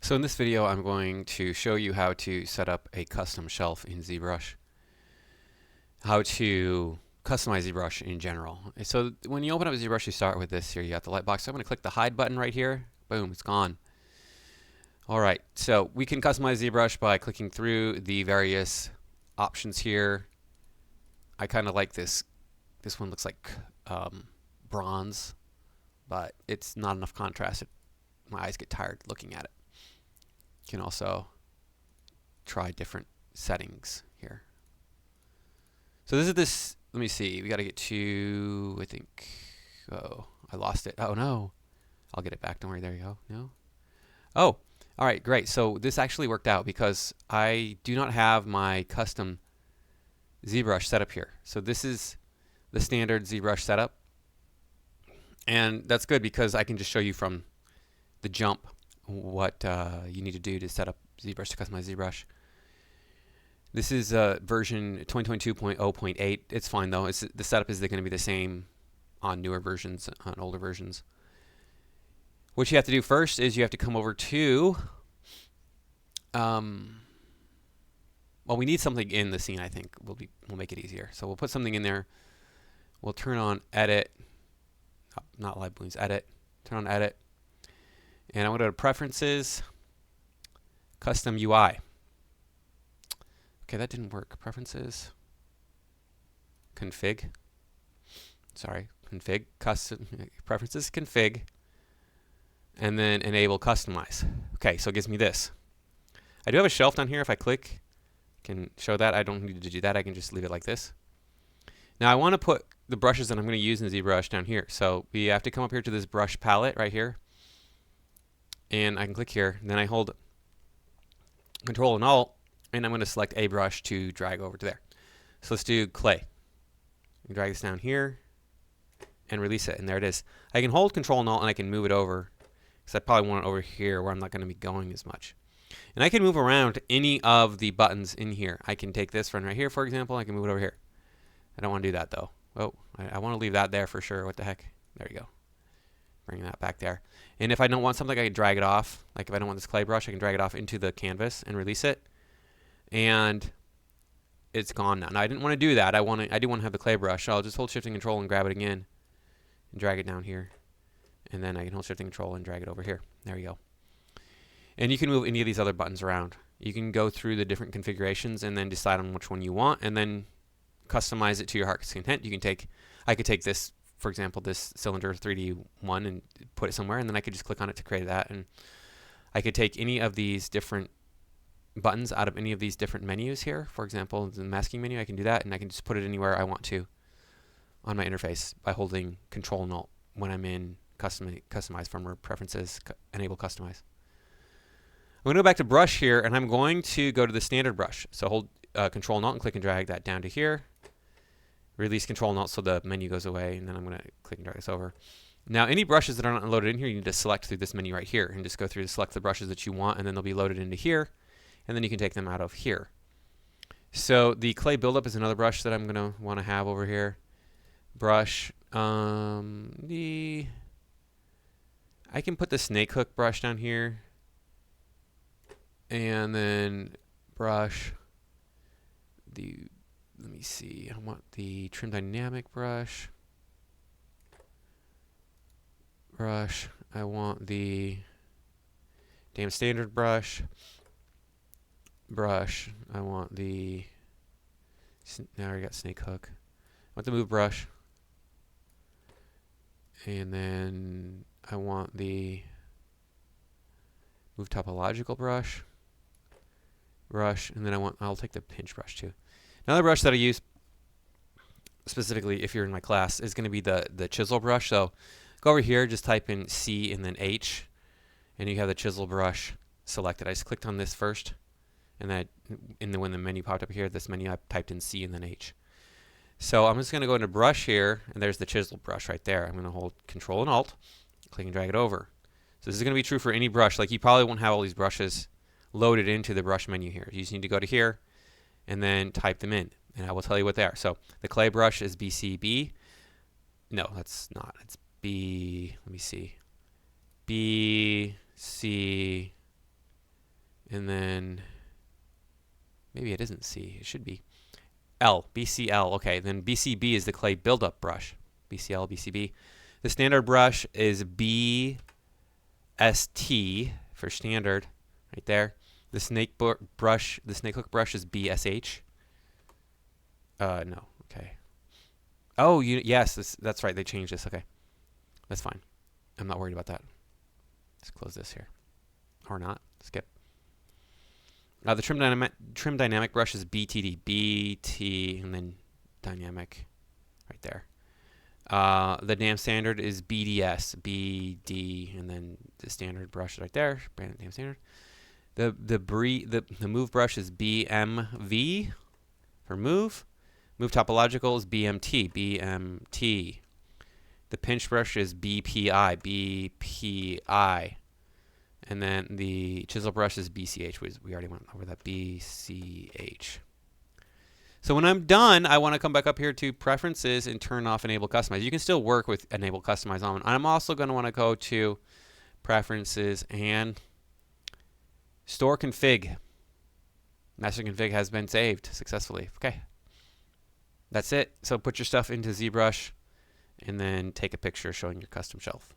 So in this video, I'm going to show you how to set up a custom shelf in ZBrush, how to customize ZBrush in general. So when you open up ZBrush, you start with this here. You got the light box. So I'm going to click the hide button right here. Boom, it's gone. All right, so we can customize ZBrush by clicking through the various options here. I kind of like this. This one looks like bronze, but it's not enough contrast. My eyes get tired looking at it. You can also try different settings here. So this is this, let me see, we got to get to, I think, oh, I lost it. Oh no, I'll get it back, don't worry, there you go. No? Oh, all right, great. So this actually worked out because I do not have my custom ZBrush setup here. So this is the standard ZBrush setup. And that's good because I can just show you from the jump what you need to do to set up ZBrush, to customize ZBrush. This is version 2022.0.8. It's fine though. The setup is going to be the same on newer versions, on older versions. What you have to do first is you have to come over to, well, we need something in the scene. I think will make it easier. So we'll put something in there. We'll turn on edit, not live balloons, edit. Turn on edit. And I'm going to go to Preferences, Custom UI. Okay, that didn't work. Preferences, Config. Sorry, Config, Custom, Preferences, Config, and then Enable Customize. Okay, so it gives me this. I do have a shelf down here. If I click, I can show that. I don't need to do that. I can just leave it like this. Now I want to put the brushes that I'm going to use in ZBrush down here. So we have to come up here to this brush palette right here. And I can click here, and then I hold Control and Alt, and I'm going to select a brush to drag over to there. So let's do clay. Drag this down here and release it, and there it is. I can hold Control and Alt, and I can move it over because I probably want it over here where I'm not going to be going as much. And I can move around any of the buttons in here. I can take this one right here, for example. I can move it over here. I don't want to do that though. Oh, I want to leave that there for sure. What the heck? There you go. Bring that back there. And if I don't want something, I can drag it off. Like if I don't want this clay brush, I can drag it off into the canvas and release it. And it's gone now. Now I didn't want to do that. I do want to have the clay brush. So I'll just hold Shift and Control and grab it again and drag it down here. And then I can hold Shift and Control and drag it over here. There you go. And you can move any of these other buttons around. You can go through the different configurations and then decide on which one you want and then customize it to your heart's content. You can take, I could take this, for example, this cylinder 3D one and put it somewhere, and then I could just click on it to create that. And I could take any of these different buttons out of any of these different menus here. For example, the masking menu, I can do that, and I can just put it anywhere I want to on my interface by holding Control and Alt when I'm in Customize from Preferences, Enable Customize. I'm going to go back to Brush here, and I'm going to go to the standard brush. So hold Control and Alt and click and drag that down to here. Release Control and Alt so the menu goes away, and then I'm going to click and drag this over. Now, any brushes that are not loaded in here, you need to select through this menu right here and just go through to select the brushes that you want, and then they'll be loaded into here, and then you can take them out of here. So the clay buildup is another brush that I'm going to want to have over here. Brush, I can put the snake hook brush down here, and then brush the, let me see, I want the trim dynamic brush. I want the damn standard brush. I want the, now I got snake hook. I want the move brush. And then I want the move topological brush. And then I'll take the pinch brush too. Another brush that I use specifically if you're in my class is going to be the chisel brush. So go over here, just type in C and then H, and you have the chisel brush selected. I just clicked on this first, and then when the menu popped up here, this menu, I typed in C and then H. So I'm just going to go into brush here, and there's the chisel brush right there. I'm going to hold Control and Alt, click and drag it over. So this is going to be true for any brush. Like you probably won't have all these brushes loaded into the brush menu here. You just need to go to here and then type them in, and I will tell you what they are. So the clay brush is BCB. No, that's not. It's B, let me see. B, C, And then maybe it isn't C. It should be L, BCL. Okay, then BCB is the clay buildup brush. BCL, BCB. The standard brush is BST for standard, right there. The snake brush, the snake hook brush is BSH. No. Okay. Oh, yes, that's right. They changed this. Okay, that's fine. I'm not worried about that. Let's close this here, or not. Skip. The trim dynamic brush is BTD, BT, and then dynamic, right there. The damn standard is BDS, BD, and then the standard brush is right there. Brand damn standard. The move brush is BMV for move. Move topological is BMT, BMT. The pinch brush is BPI, BPI. And then the chisel brush is BCH. We already went over that, BCH. So when I'm done, I want to come back up here to Preferences and turn off Enable Customize. You can still work with Enable Customize on. I'm also going to want to go to Preferences and Store Config. Master config has been saved successfully. Okay. That's it. So put your stuff into ZBrush and then take a picture showing your custom shelf.